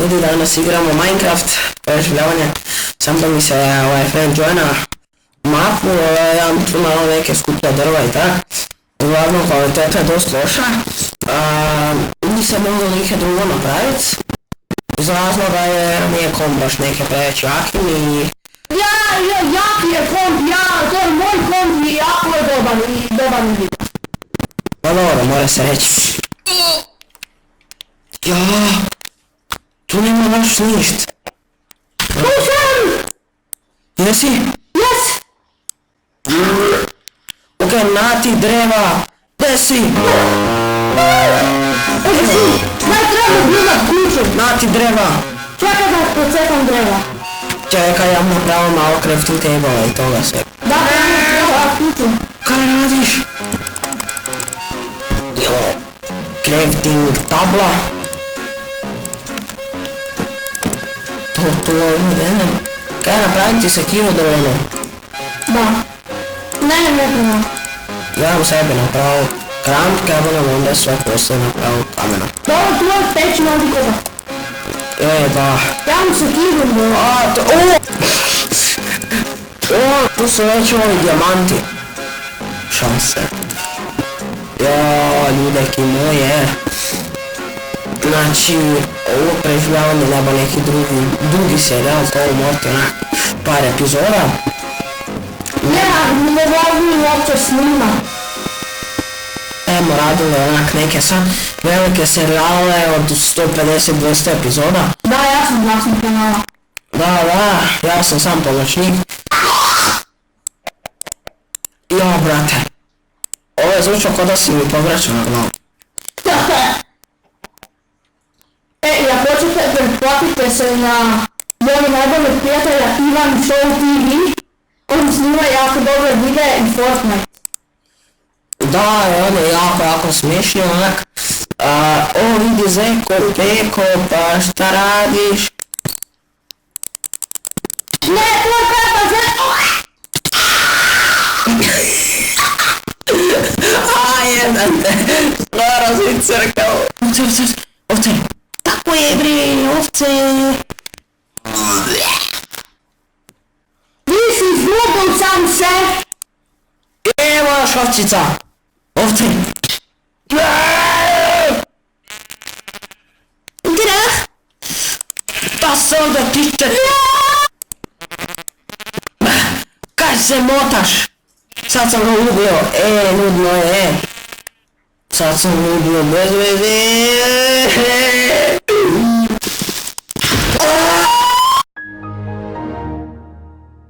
ljudi, danas igramo Minecraft, preživljavanje. Sam da mi se friend joina mapu, ja tu malo neke skuplja drva i tak. Uglavnom kvaliteta je dosta loša. Nisam mogao neke drugo napraviti. Iz razloga jer nije komp baš neke preveći jakim i... Jak je komp, to je moj komp i jako je dobar mi vidio. Pa dobro, mora se reći. Tu nema baš ništa. Tu sam! Jesi? Yes! Ok, nati dreva! Gdje si? Daj treba gledat ključem! Nati dreva! Čekaj da procekam dreva. Čekaj, ja mu napravim malo crafting table i toga sve. Da, treba ključem. Kaj radiš? Crafting tabla. To je ne znam. Kaj napraviti se kilo drveno? Da. Ne treba. Ja vam sebi napravio kramp kamenom, onda sve poslije napravio kamena. Dobro, tu je peć na ovdje kopa. Da. Ja vam se kidam do... Tu su već ovi dijamanti. Šanse. Ljudeki moje. Znači, ovo preživljavanje nema neki drugi serijal, to ovo možete onak par epizoda. Ne volim uopće snima. Radili onak neke sad velike serijale od 150-200 epizoda. Da, ja sam vlasnik kanala. Da, ja sam sam pomoćnik. Brate. Ovo je zvučao ko da si mi povraćao na glavu. I ako hoćete, pretplatite se na mojeg najboljeg prijatelja Ivan Show TV. On snima jako dobre videe i Fortnite. Da, on je jako smiješni onak. Vidi Zeko, Peko, pa šta radiš? Ne, to je Pepa, Zeko! Jebate, skoro si crkao. Ovce, tako je bre, ovce. Nisi izglupao sam se! Evo još ovčica. Ovce. Grah. Pa se onda tiče. Kaj se motaš? Sad sam ga ubio. Nudno je. Sad sam ubio bez veze.